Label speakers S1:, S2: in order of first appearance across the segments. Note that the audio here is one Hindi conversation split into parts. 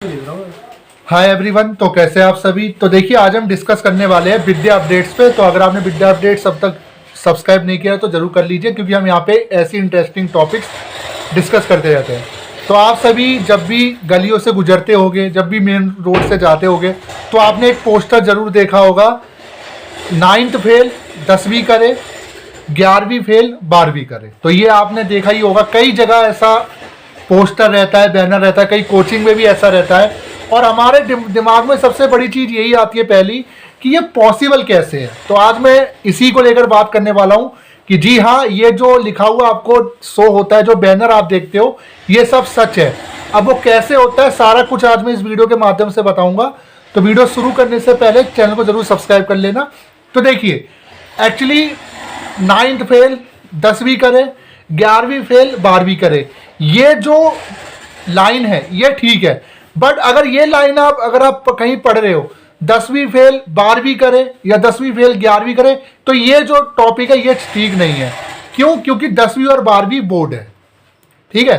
S1: हाय एवरीवन, तो कैसे आप सभी। तो देखिए, आज हम डिस्कस करने वाले हैं विद्या अपडेट्स पे। तो अगर आपने विद्या अपडेट्स अब तक सब्सक्राइब नहीं किया है तो जरूर कर लीजिए, क्योंकि हम यहाँ पे ऐसी इंटरेस्टिंग टॉपिक्स डिस्कस करते रहते हैं। तो आप सभी जब भी गलियों से गुजरते होगे, जब भी मेन रोड से जाते होगे, तो आपने एक पोस्टर जरूर देखा होगा, 9th फेल 10वीं करे, 11वीं फेल 12वीं करे। तो ये आपने देखा ही होगा, कई जगह ऐसा पोस्टर रहता है, बैनर रहता है, कई कोचिंग में भी ऐसा रहता है। और हमारे दिमाग में सबसे बड़ी चीज़ यही आती है पहली, कि ये पॉसिबल कैसे है। तो आज मैं इसी को लेकर बात करने वाला हूँ कि जी हाँ, ये जो लिखा हुआ आपको शो होता है, जो बैनर आप देखते हो, ये सब सच है। अब वो कैसे होता है, सारा कुछ आज मैं इस वीडियो के माध्यम से बताऊंगा। तो वीडियो शुरू करने से पहले चैनल को जरूर सब्सक्राइब कर लेना। तो देखिए, एक्चुअली 9th फेल 10वीं करे, 11वीं फेल 12वीं करे, ये जो लाइन है ये ठीक है। बट अगर ये लाइन अगर आप कहीं पढ़ रहे हो, 10वीं फेल 12वीं करे या 10वीं फेल 11वीं करे, तो ये जो टॉपिक है ये ठीक नहीं है। क्यों? क्योंकि 10वीं और 12वीं बोर्ड है, ठीक है।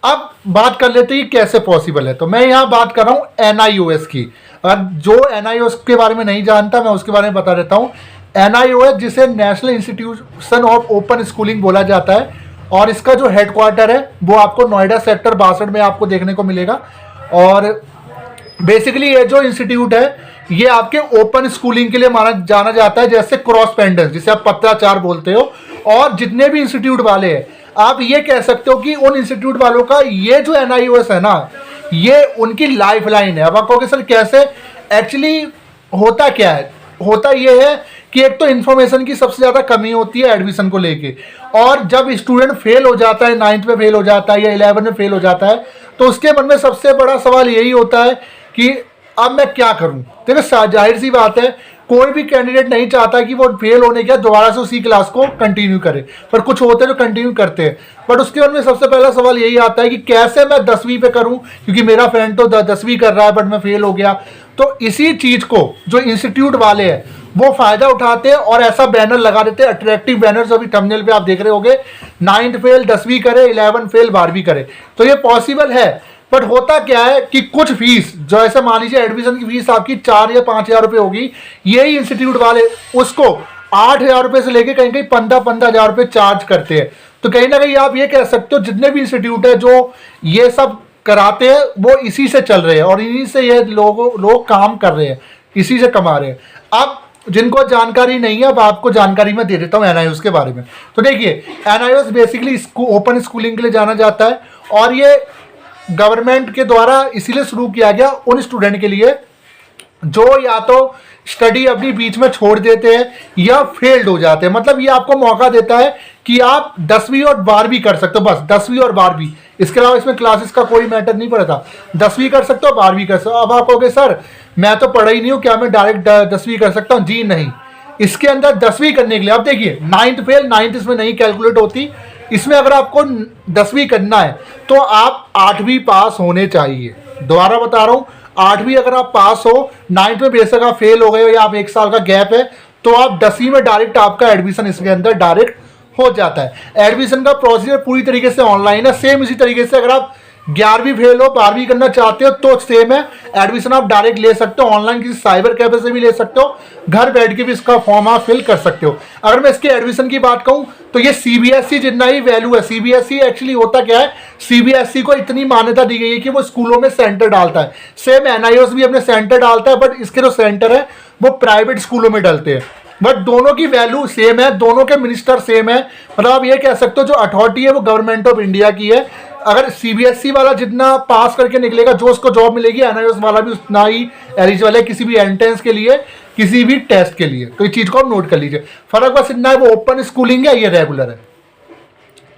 S1: अब बात कर लेते हैं कैसे पॉसिबल है। तो मैं यहाँ बात कर रहा हूँ NIOS की। अगर जो NIOS के बारे में नहीं जानता, मैं उसके बारे में बता देता हूँ। NIOS, जिसे national institution of open schooling बोला जाता है, और इसका जो हेडक्वार्टर है वो आपको नोएडा सेक्टर 62 में आपको देखने को मिलेगा। और बेसिकली ये जो इंस्टीट्यूट है ये आपके ओपन स्कूलिंग के लिए माना जाना जाता है, जैसे क्रॉस पेंडेंस, जिसे आप पत्राचार बोलते हो। और जितने भी इंस्टीट्यूट वाले हैं, आप ये कह सकते हो कि उन इंस्टीट्यूट वालों का ये जो NIOS है ना, ये उनकी लाइफ लाइन है। अब आप कहोगे सर कैसे? एक्चुअली होता क्या है, होता ये है कि एक तो इन्फॉर्मेशन की सबसे ज़्यादा कमी होती है एडमिशन को लेके। और जब स्टूडेंट फेल हो जाता है, 9th में फेल हो जाता है या 11 में फेल हो जाता है, तो उसके मन में सबसे बड़ा सवाल यही होता है कि अब मैं क्या करूं। देखो, जाहिर सी बात है, कोई भी कैंडिडेट नहीं चाहता कि वो फेल होने के बाद दोबारा से उसी क्लास को कंटिन्यू करे, पर कुछ होते हैं जो कंटिन्यू करते हैं। बट उसके मन में सबसे पहला सवाल यही आता है कि कैसे मैं 10वीं पे करूं, क्योंकि मेरा फ्रेंड तो 10वीं कर रहा है बट मैं फेल हो गया। तो इसी चीज़ को जो इंस्टीट्यूट वाले हैं वो फायदा उठाते हैं और ऐसा बैनर लगा देते हैं, अट्रैक्टिव बैनर, जो अभी थंबनेल पे आप देख रहे होंगे, 9th फेल 10वीं करे, 11 फेल 12वीं करे। तो ये पॉसिबल है। बट होता क्या है कि कुछ फीस, जो ऐसे मान लीजिए एडमिशन की फीस आपकी 4 या 5 हज़ार रुपये होगी, यही इंस्टीट्यूट वाले उसको 8 हज़ार रुपये से लेके कहीं कहीं 15 हज़ार रुपये चार्ज करते हैं। तो कहीं ना कहीं आप ये कह सकते हो, जितने भी इंस्टीट्यूट है जो ये सब कराते हैं वो इसी से चल रहे हैं, और इन्हीं से ये लोग काम कर रहे हैं, इसी से कमा रहे हैं। अब जिनको जानकारी नहीं है, अब आपको जानकारी मैं दे देता हूँ NIOS के बारे में। तो देखिए, NIOS बेसिकली ओपन स्कूलिंग के लिए जाना जाता है, और ये गवर्नमेंट के द्वारा इसीलिए शुरू किया गया उन स्टूडेंट के लिए जो या तो स्टडी अपनी बीच में छोड़ देते हैं या फेल्ड हो जाते हैं। मतलब ये आपको मौका देता है कि आप 10वीं और 12वीं कर सकते हो, बस 10वीं और 12वीं। इसके अलावा इसमें क्लासेस का कोई मैटर नहीं पड़ता। 10वीं कर सकते हो, 12वीं कर सकते हो। अब आप कहोगे सर मैं तो पढ़ा ही नहीं हूँ, क्या मैं डायरेक्ट 10वीं कर सकता हूँ? जी नहीं, इसके अंदर 10वीं करने के लिए, अब देखिए 9th फेल, 9th इसमें नहीं कैलकुलेट होती। इसमें अगर आपको 10वीं करना है तो आप 8वीं पास होने चाहिए। दोबारा बता रहा हूँ, 8वीं अगर आप पास हो, 9th में बेशक आप फेल हो गए हो या आप 1 साल का गैप है, तो आप 10वीं में डायरेक्ट आपका एडमिशन इसके अंदर डायरेक्ट हो जाता है। एडमिशन का प्रोसीजर पूरी तरीके से ऑनलाइन है। सेम इसी तरीके से अगर आप 11वीं फेल हो, 12वीं करना चाहते हो तो सेम है, एडमिशन आप डायरेक्ट ले सकते हो ऑनलाइन, किसी साइबर कैफे से भी ले सकते हो, घर बैठ के भी इसका फॉर्म आप फिल कर सकते हो। अगर मैं इसके एडमिशन की बात कहूँ तो ये CBSE जितना ही वैल्यू है। CBSE एक्चुअली होता क्या है, CBSE को इतनी मान्यता दी गई है कि वो स्कूलों में सेंटर डालता है। सेम NIOS भी अपने सेंटर डालता है, बट इसके जो सेंटर है वो प्राइवेट स्कूलों में डालते हैं। बट दोनों की वैल्यू सेम है, दोनों के मिनिस्टर सेम है। मतलब आप ये कह सकते हो जो अथॉरिटी है वो गवर्नमेंट ऑफ इंडिया की है। अगर CBSE वाला जितना पास करके निकलेगा, जो उसको जॉब मिलेगी, NIOS वाला भी उतना ही एलिजिबल है किसी भी एंट्रेंस के लिए, किसी भी टेस्ट के लिए। तो इस चीज को आप नोट कर लीजिए। फर्क बस इतना है, वो ओपन स्कूलिंग है, ये रेगुलर है,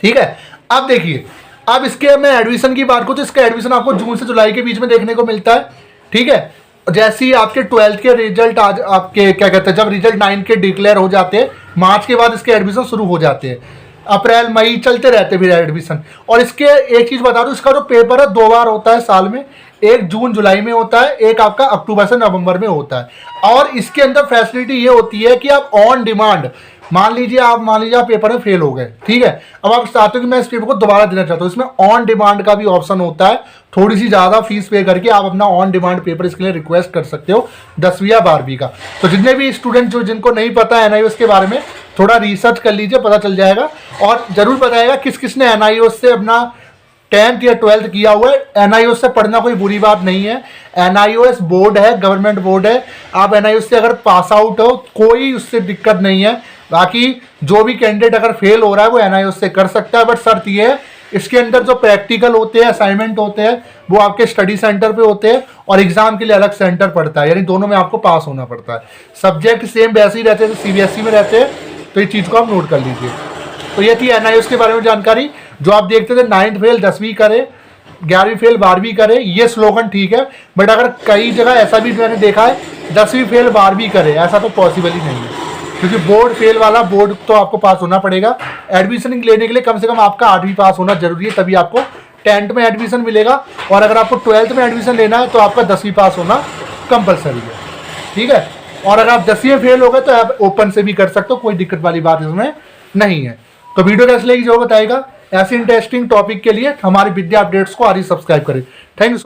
S1: ठीक है। अब देखिए, अब इसके मैं एडमिशन की बात करूँ तो इसका एडमिशन आपको जून से जुलाई के बीच में देखने को मिलता है, ठीक है। जैसे ही आपके 12th के रिजल्ट आज आपके क्या कहते हैं, जब रिजल्ट 9 के डिक्लेयर हो जाते हैं, मार्च के बाद इसके एडमिशन शुरू हो जाते हैं। अप्रैल मई चलते रहते फिर एडमिशन। और इसके एक चीज़ बता दूं, इसका जो पेपर है 2 बार होता है साल में, एक जून जुलाई में होता है, एक आपका अक्टूबर से नवंबर में होता है। और इसके अंदर फैसिलिटी ये होती है कि आप ऑन डिमांड मान लीजिए आप पेपर में फेल हो गए, ठीक है, अब आप चाहते हो कि मैं इस पेपर को दोबारा देना चाहता हूँ, इसमें ऑन डिमांड का भी ऑप्शन होता है, थोड़ी सी ज़्यादा फीस पे करके आप अपना ऑन डिमांड पेपर इसके लिए रिक्वेस्ट कर सकते हो 10वीं या 12वीं का। तो जितने भी स्टूडेंट जो जिनको नहीं पता है NIOS के बारे में, थोड़ा रिसर्च कर लीजिए, पता चल जाएगा, और जरूर बताएगा किस किस ने NIOS से अपना 10th या 12th किया हुआ है। NIOS से पढ़ना कोई बुरी बात नहीं है, NIOS बोर्ड है, गवर्नमेंट बोर्ड है, आप NIOS से अगर पास आउट हो कोई उससे दिक्कत नहीं है। बाकी जो भी कैंडिडेट अगर फेल हो रहा है वो NIOS से कर सकता है, बट शर्त ये है इसके अंदर जो प्रैक्टिकल होते हैं, असाइनमेंट होते हैं, वो आपके स्टडी सेंटर पे होते हैं और एग्जाम के लिए अलग सेंटर पड़ता है, यानी दोनों में आपको पास होना पड़ता है। सब्जेक्ट सेम वैसे ही रहते हैं, CBSE में रहते हैं, तो ये चीज़ को आप नोट कर लीजिए। तो ये थी NIOS के बारे में जानकारी। जो आप देखते थे 9th फेल 10वीं करे, 11वीं फेल 12वीं करे, ये स्लोगन ठीक है, बट अगर कई जगह ऐसा भी मैंने देखा है 10वीं फेल 12वीं करे, ऐसा तो पॉसिबल ही नहीं है, क्योंकि बोर्ड फेल वाला बोर्ड तो आपको पास होना पड़ेगा। एडमिशन लेने के लिए कम से कम आपका 8वीं पास होना जरूरी है, तभी आपको 10th में एडमिशन मिलेगा, और अगर आपको 12th में एडमिशन लेना है तो आपका 10वीं पास होना कंपलसरी है, ठीक है। और अगर आप 10वीं में फेल हो गए तो आप ओपन से भी कर सकते हो, कोई दिक्कत वाली बात इसमें नहीं है। तो वीडियो कैसे लगी जो बताएगा। ऐसे इंटरेस्टिंग टॉपिक के लिए हमारे विद्या अपडेट्स को आज ही सब्सक्राइब करें। Thank you.